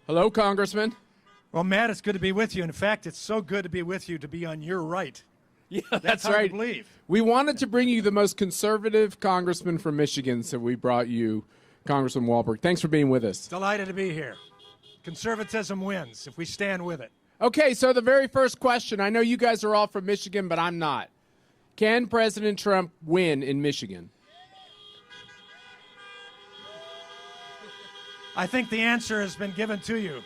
Hello, Congressman. Well, Matt, it's good to be with you. In fact, it's so good to be with you to be on your right. Yeah, That's hard right. to believe. We wanted to bring you the most conservative congressman from Michigan, so we brought you Congressman Walberg. Thanks for being with us. Delighted to be here. Conservatism wins if we stand with it. Okay, so the very first question. I know you guys are all from Michigan, but I'm not. Can President Trump win in Michigan? I think the answer has been given to you.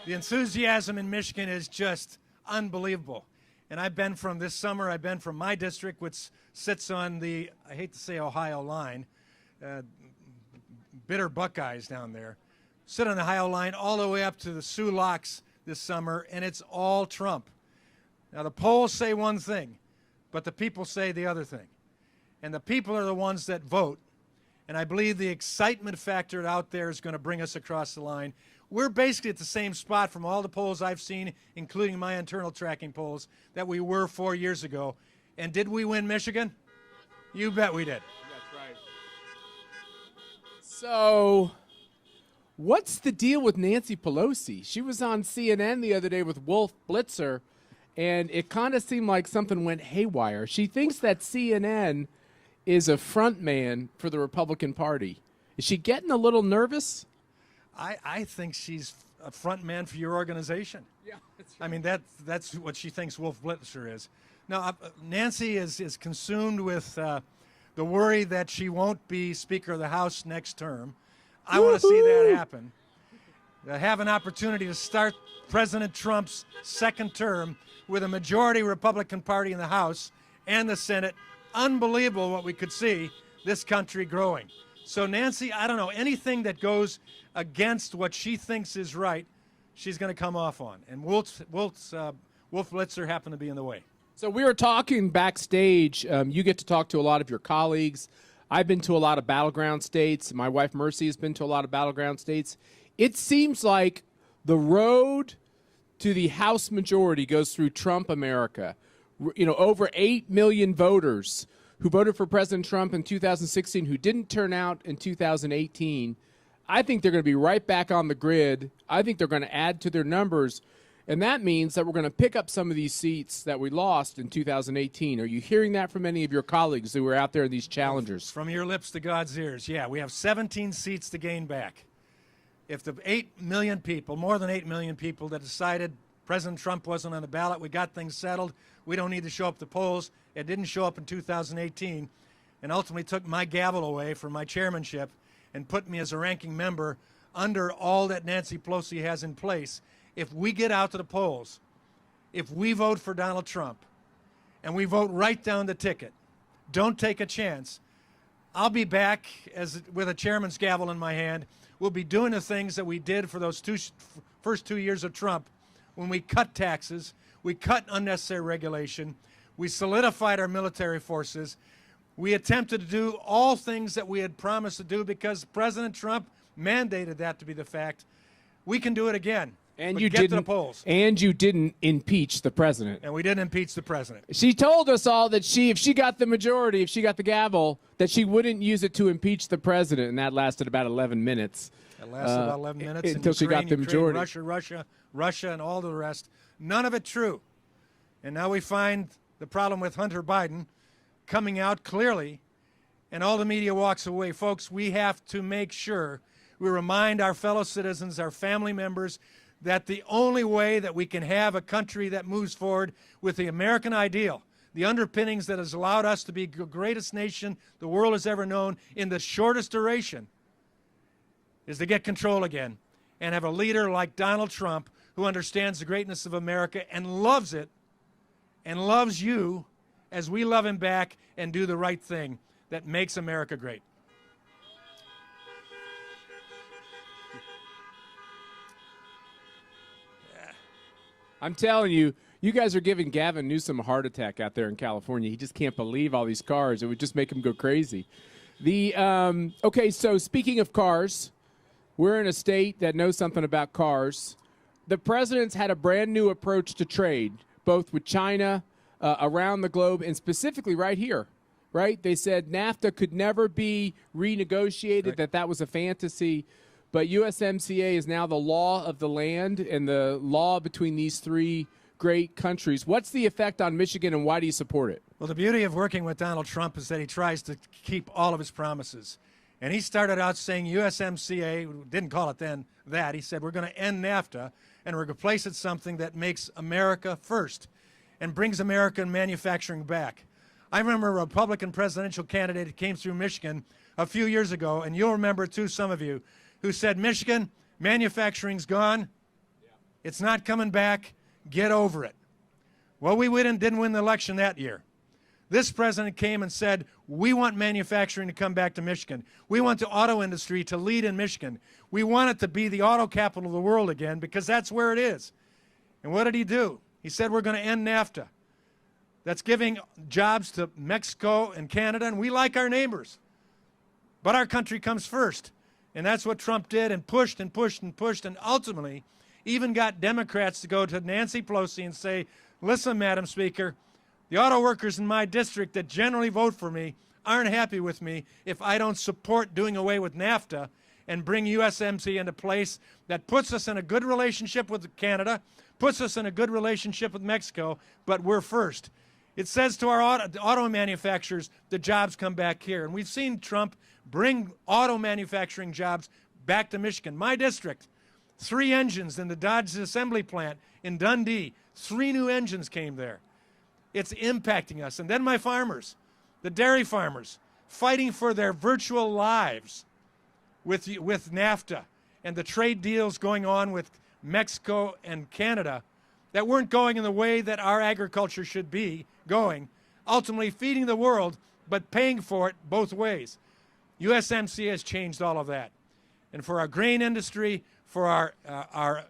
The enthusiasm in Michigan is just unbelievable. And I've been from this summer, I've been from my district, which sits on the, I hate to say Ohio line, bitter Buckeyes down there, sit on the Ohio line all the way up to the Sioux Locks this summer, and it's all Trump. Now, the polls say one thing, but the people say the other thing. And the people are the ones that vote. And I believe the excitement factor out there is going to bring us across the line. We're basically at the same spot from all the polls I've seen, including my internal tracking polls, that we were 4 years ago. And did we win Michigan? You bet we did. That's right. So, what's the deal with Nancy Pelosi? She was on CNN the other day with Wolf Blitzer, and it kind of seemed like something went haywire. She thinks that CNN is a front man for the Republican Party. Is she getting a little nervous? I think she's a front man for your organization. Yeah, that's right. I mean, that's what she thinks Wolf Blitzer is. Now, Nancy is consumed with the worry that she won't be Speaker of the House next term. I want to see that happen. Have an opportunity to start President Trump's second term with a majority Republican Party in the House and the Senate. Unbelievable what we could see this country growing. So Nancy, I don't know, anything that goes against what she thinks is right, she's going to come off on. And Wolf Blitzer happened to be in the way. So we were talking backstage. You get to talk to a lot of your colleagues. I've been to a lot of battleground states. My wife Mercy has been to a lot of battleground states. It seems like the road to the House majority goes through Trump America. You know, over 8 million voters who voted for President Trump in 2016 who didn't turn out in 2018. I think they're going to be right back on the grid. I think they're going to add to their numbers. And that means that we're going to pick up some of these seats that we lost in 2018. Are you hearing that from any of your colleagues who were out there in these challengers? From your lips to God's ears, yeah. We have 17 seats to gain back. If the 8 million people, more than 8 million people that decided President Trump wasn't on the ballot, we got things settled, we don't need to show up at the polls. It didn't show up in 2018 and ultimately took my gavel away from my chairmanship and put me as a ranking member under all that Nancy Pelosi has in place. If we get out to the polls, if we vote for Donald Trump, and we vote right down the ticket, don't take a chance, I'll be back with a chairman's gavel in my hand. We'll be doing the things that we did for those first 2 years of Trump, when we cut taxes, we cut unnecessary regulation, we solidified our military forces, we attempted to do all things that we had promised to do because President Trump mandated that to be the fact. We can do it again. And you get to the polls. And you didn't impeach the president. And we didn't impeach the president. She told us all that if she got the majority, if she got the gavel, that she wouldn't use it to impeach the president, and that lasted about 11 minutes. It lasted about 11 minutes until she got the majority. Russia, and all the rest. None of it true. And now we find the problem with Hunter Biden coming out clearly, and all the media walks away. Folks, we have to make sure we remind our fellow citizens, our family members, that the only way that we can have a country that moves forward with the American ideal, the underpinnings that has allowed us to be the greatest nation the world has ever known in the shortest duration, is to get control again and have a leader like Donald Trump who understands the greatness of America and loves it and loves you as we love him back and do the right thing that makes America great. I'm telling you, you guys are giving Gavin Newsom a heart attack out there in California. He just can't believe all these cars. It would just make him go crazy. Okay, so speaking of cars, we're in a state that knows something about cars. The president's had a brand new approach to trade, both with China, around the globe, and specifically right here, right? They said NAFTA could never be renegotiated, right. that was a fantasy. but USMCA is now the law of the land and the law between these three great countries. What's the effect on Michigan, and why do you support it? Well, the beauty of working with Donald Trump is that he tries to keep all of his promises. And he started out saying USMCA, didn't call it then that. He said, we're going to end NAFTA, and we're going to replace it something that makes America first and brings American manufacturing back. I remember a Republican presidential candidate who came through Michigan a few years ago, and you'll remember too, some of you, who said, Michigan, manufacturing's gone. It's not coming back. Get over it. Well, we didn't win the election that year. This president came and said, we want manufacturing to come back to Michigan. We want the auto industry to lead in Michigan. We want it to be the auto capital of the world again, because that's where it is. And what did he do? He said, we're going to end NAFTA. That's giving jobs to Mexico and Canada, and we like our neighbors. But our country comes first. And that's what Trump did, and pushed and pushed and pushed, and ultimately even got Democrats to go to Nancy Pelosi and say, listen, Madam Speaker, the auto workers in my district that generally vote for me aren't happy with me if I don't support doing away with NAFTA and bring USMCA into place that puts us in a good relationship with Canada, puts us in a good relationship with Mexico, but we're first. It says to our auto manufacturers, the jobs come back here. And we've seen Trump bring auto manufacturing jobs back to Michigan. My district, 3 engines in the Dodge assembly plant in Dundee. 3 new engines came there. It's impacting us. And then my farmers, the dairy farmers, fighting for their virtual lives with NAFTA and the trade deals going on with Mexico and Canada that weren't going in the way that our agriculture should be going, ultimately feeding the world, but paying for it both ways. USMCA has changed all of that. And for our grain industry, for our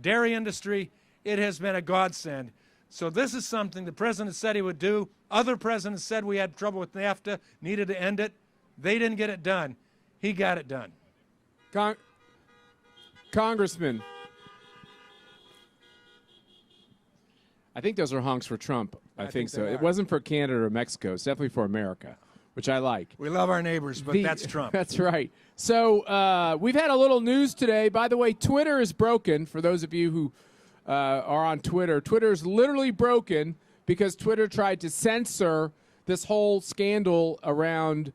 dairy industry, it has been a godsend. So this is something the president said he would do. Other presidents said we had trouble with NAFTA, needed to end it. They didn't get it done. He got it done. Congressman, I think those are honks for Trump. I think so. It wasn't for Canada or Mexico. It's definitely for America, which I like. We love our neighbors, but that's Trump. That's right. So we've had a little news today. By the way, Twitter is broken. For those of you who are on Twitter, Twitter is literally broken because Twitter tried to censor this whole scandal around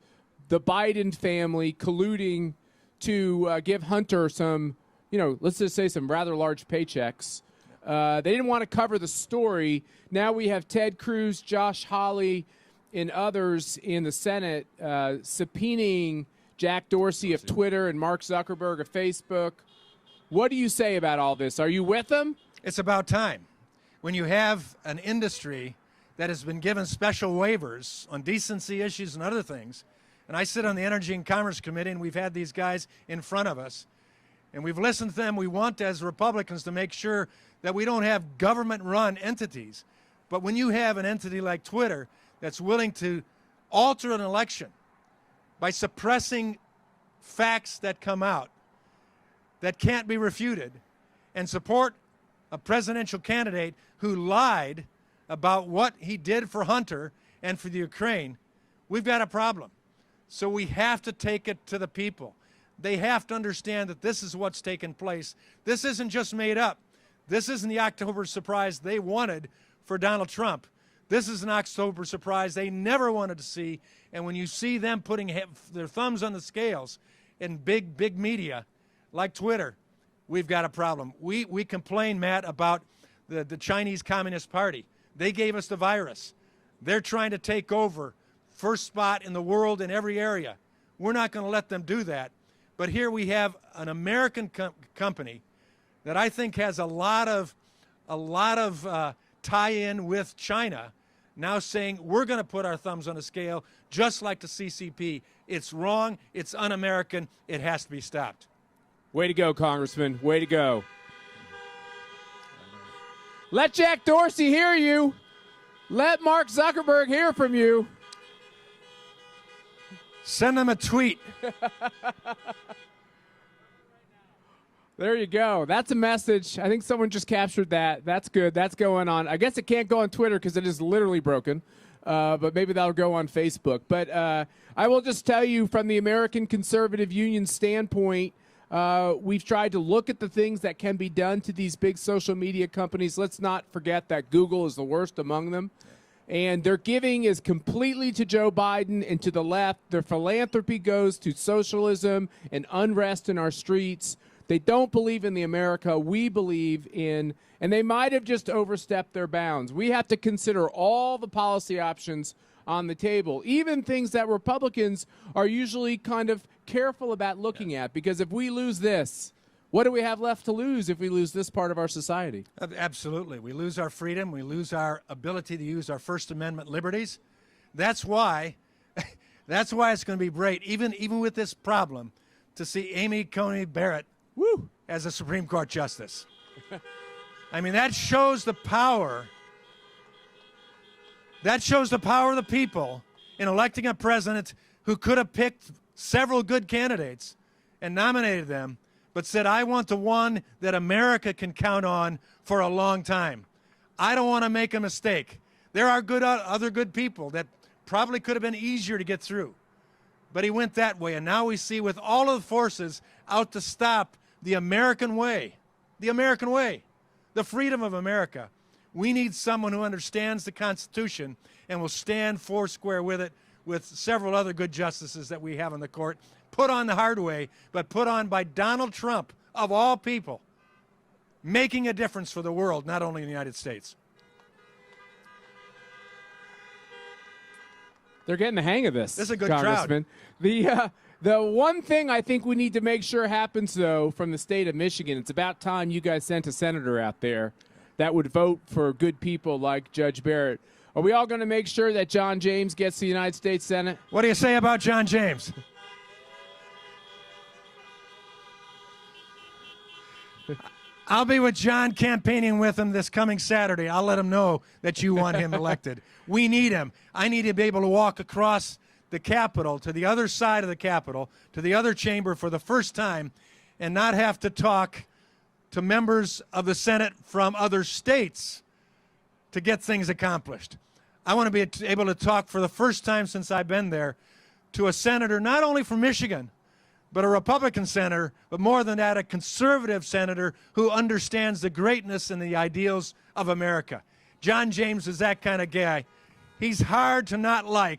the Biden family colluding to give Hunter some, let's just say some rather large paychecks. They didn't want to cover the story. Now we have Ted Cruz, Josh Hawley, and others in the Senate subpoenaing Jack Dorsey of Twitter and Mark Zuckerberg of Facebook. What do you say about all this? Are you with them? It's about time. When you have an industry that has been given special waivers on decency issues and other things, and I sit on the Energy and Commerce Committee, and we've had these guys in front of us, and we've listened to them. We want, as Republicans, to make sure that we don't have government-run entities. But when you have an entity like Twitter that's willing to alter an election by suppressing facts that come out that can't be refuted and support a presidential candidate who lied about what he did for Hunter and for the Ukraine, we've got a problem. So we have to take it to the people. They have to understand that this is what's taken place. This isn't just made up. This isn't the October surprise they wanted for Donald Trump. This is an October surprise they never wanted to see. And when you see them putting their thumbs on the scales in big media like Twitter, we've got a problem. We complain, Matt, about the Chinese Communist Party. They gave us the virus. They're trying to take over first spot in the world in every area. We're not going to let them do that. But here we have an American company that I think has a lot of tie-in with China, now saying we're going to put our thumbs on the scale just like the CCP. It's wrong. It's un-American. It has to be stopped. Way to go, Congressman. Way to go. Let Jack Dorsey hear you. Let Mark Zuckerberg hear from you. Send them a tweet. There you go. That's a message. I think someone just captured that. That's good. That's going on. I guess it can't go on Twitter because it is literally broken, but maybe that'll go on Facebook. But I will just tell you from the American Conservative Union standpoint, We've tried to look at the things that can be done to these big social media companies. Let's not forget that Google is the worst among them. And their giving is completely to Joe Biden and to the left. Their philanthropy goes to socialism and unrest in our streets. They don't believe in the America we believe in, and they might have just overstepped their bounds. We have to consider all the policy options on the table, even things that Republicans are usually kind of careful about looking at, because if we lose this, what do we have left to lose if we lose this part of our society? Absolutely. We lose our freedom. We lose our ability to use our First Amendment liberties. That's why it's going to be great, even with this problem, to see Amy Coney Barrett as a Supreme Court justice. I mean, that shows the power. That shows the power of the people in electing a president who could have picked several good candidates and nominated them, but said, I want the one that America can count on for a long time. I don't want to make a mistake. There are other good people that probably could have been easier to get through. But he went that way, and now we see with all of the forces out to stop the American way, the freedom of America, we need someone who understands the Constitution and will stand foursquare with it, with several other good justices that we have on the court, put on the hard way, but put on by Donald Trump, of all people, making a difference for the world, not only in the United States. They're getting the hang of this. This is a good Congressman. crowd. The one thing I think we need to make sure happens, though, from the state of Michigan, it's about time you guys sent a senator out there that would vote for good people like Judge Barrett. Are we all going to make sure that John James gets the United States Senate? What do you say about John James? I'll be with John campaigning with him this coming Saturday. I'll let him know that you want him elected. We need him. I need to be able to walk across the Capitol, to the other side of the Capitol, to the other chamber for the first time, and not have to talk to members of the Senate from other states to get things accomplished. I want to be able to talk for the first time since I've been there to a senator not only from Michigan, but a Republican senator, but more than that, a conservative senator who understands the greatness and the ideals of America. John James is that kind of guy. He's hard to not like,